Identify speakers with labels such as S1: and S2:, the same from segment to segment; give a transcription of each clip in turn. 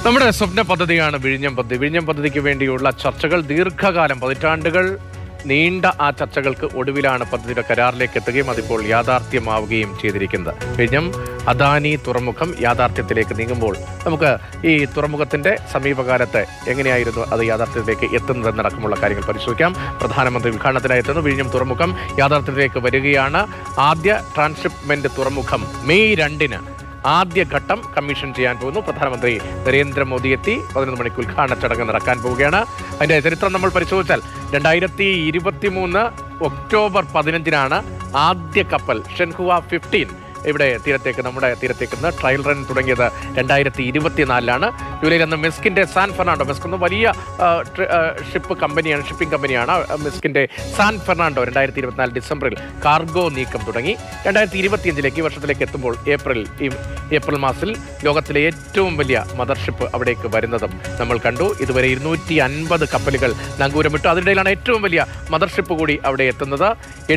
S1: നമ്മുടെ സ്വപ്ന പദ്ധതിയാണ് വിഴിഞ്ഞം പദ്ധതി. വിഴിഞ്ഞം പദ്ധതിക്ക് വേണ്ടിയുള്ള ചർച്ചകൾ ദീർഘകാലം, പതിറ്റാണ്ടുകൾ നീണ്ട ആ ചർച്ചകൾക്ക് ഒടുവിലാണ് പദ്ധതിയുടെ കരാറിലേക്ക് എത്തുകയും അതിപ്പോൾ യാഥാർത്ഥ്യമാവുകയും ചെയ്തിരിക്കുന്നത്. വിഴിഞ്ഞം അദാനി തുറമുഖം യാഥാർത്ഥ്യത്തിലേക്ക് നീങ്ങുമ്പോൾ നമുക്ക് ഈ തുറമുഖത്തിന്റെ സമീപകാലത്ത് എങ്ങനെയായിരുന്നു അത് യാഥാർത്ഥ്യത്തിലേക്ക് എത്തുന്നതെന്നടക്കമുള്ള കാര്യങ്ങൾ പരിശോധിക്കാം. പ്രധാനമന്ത്രി ഉദ്ഘാടനത്തിനായി എത്തുന്നു. വിഴിഞ്ഞം തുറമുഖം യാഥാർത്ഥ്യത്തിലേക്ക് വരികയാണ്. ആദ്യ ട്രാൻസ്ഷിപ്മെന്റ് തുറമുഖം മെയ് 2-ന് ആദ്യഘട്ടം കമ്മീഷൻ ചെയ്യാൻ പോകുന്നു. പ്രധാനമന്ത്രി നരേന്ദ്രമോദി എത്തി 11 മണിക്ക് ഉദ്ഘാടന ചടങ്ങ് നടക്കാൻ പോവുകയാണ്. അതിന്റെ ചരിത്രം നമ്മൾ പരിശോധിച്ചാൽ 2023 ഒക്ടോബർ 15-നാണ് ആദ്യ കപ്പൽ ഷെൻഹുവ 15 ഇവിടെ നമ്മുടെ തീരത്തേക്ക് നിന്ന് ട്രയൽ റൺ തുടങ്ങിയത് 2024-ലാണ്. ജൂലൈയിൽ അന്ന് മെസ്കിന്റെ സാൻ ഫെർണാണ്ടോ, മെസ്ക് ഒന്ന് വലിയ ഷിപ്പിംഗ് കമ്പനിയാണ്. മെസ്കിന്റെ സാൻ ഫെർണാണ്ടോ 2024 ഡിസംബറിൽ കാർഗോ നീക്കം തുടങ്ങി. 2025 വർഷത്തിലേക്ക് എത്തുമ്പോൾ ഏപ്രിൽ മാസത്തിൽ ലോകത്തിലെ ഏറ്റവും വലിയ മദർഷിപ്പ് അവിടേക്ക് വരുന്നതും നമ്മൾ കണ്ടു. ഇതുവരെ 250 കപ്പലുകൾ നങ്കൂരമിട്ടു. അതിനിടയിലാണ് ഏറ്റവും വലിയ മദർഷിപ്പ് കൂടി അവിടെ എത്തുന്നത്.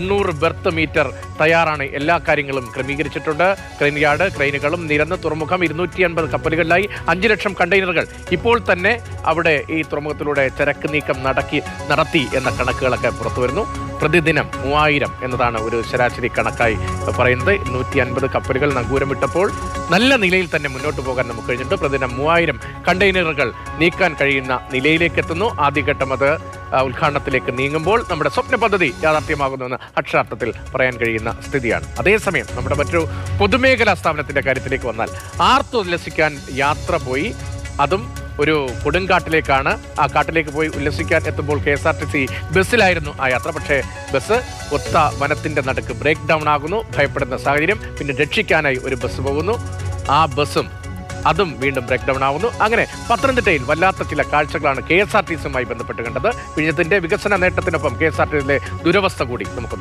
S1: 800 ബെർത്ത് മീറ്റർ തയ്യാറാണ്. എല്ലാ കാര്യങ്ങളും ക്രമീകരിച്ചിട്ടുണ്ട്. ക്രെയിൻ യാർഡ്, ക്രെയിനുകളും നിരന്ന തുറമുഖം 250 കപ്പലുകളിലായി 5 ലക്ഷം കണ്ടെയ്നറുകൾ ഇപ്പോൾ തന്നെ അവിടെ ഈ തുറമുഖത്തിലൂടെ ചരക്ക് നീക്കം നടത്തി എന്ന കണക്കുകളൊക്കെ പുറത്തു വരുന്നു. പ്രതിദിനം 3000 എന്നതാണ് ഒരു ശരാശരി കണക്കായി പറയുന്നത്. 250 കപ്പലുകൾ നങ്കൂരമിട്ടപ്പോൾ നല്ല നിലയിൽ തന്നെ മുന്നോട്ട് പോകാൻ നമുക്ക് കഴിഞ്ഞിട്ട് പ്രതിദിനം 3000 കണ്ടെയ്നറുകൾ നീക്കാൻ കഴിയുന്ന നിലയിലേക്ക് എത്തുന്നു. ആദ്യഘട്ടം അത് ഉദ്ഘാടനത്തിലേക്ക് നീങ്ങുമ്പോൾ നമ്മുടെ സ്വപ്ന പദ്ധതി യാഥാർത്ഥ്യമാകുന്നുവെന്ന് അക്ഷരാർത്ഥത്തിൽ പറയാൻ കഴിയുന്ന സ്ഥിതിയാണ്. അതേസമയം നമ്മുടെ മറ്റൊരു പൊതുമേഖലാ സ്ഥാപനത്തിന്റെ കാര്യത്തിലേക്ക് വന്നാൽ ആർത്തുല്ലസിക്കാൻ യാത്ര പോയി, അതും ഒരു കൊടുങ്കാട്ടിലേക്കാണ്. ആ കാട്ടിലേക്ക് പോയി ഉല്ലസിക്കാൻ എത്തുമ്പോൾ KSRTC ബസ്സിലായിരുന്നു ആ യാത്ര. പക്ഷേ ബസ് ഒത്ത വനത്തിന്റെ നടുക്ക് ബ്രേക്ക് ഡൗൺ ആകുന്നു. ഭയപ്പെടുന്ന സാഹചര്യം. പിന്നെ രക്ഷിക്കാനായി ഒരു ബസ് പോകുന്നു. ആ ബസ്സും അതും വീണ്ടും ബ്രേക്ക് ഡൗൺ ആവുന്നു. അങ്ങനെ പത്തനംതിട്ടയിൽ വല്ലാത്ത ചില കാഴ്ചകളാണ് KSRTCയുമായി ബന്ധപ്പെട്ട് കണ്ടത്. വിഴിഞ്ഞത്തിന്റെ വികസന നേട്ടത്തിനൊപ്പം KSRTCയിലെ ദുരവസ്ഥ കൂടി നമുക്കൊന്ന്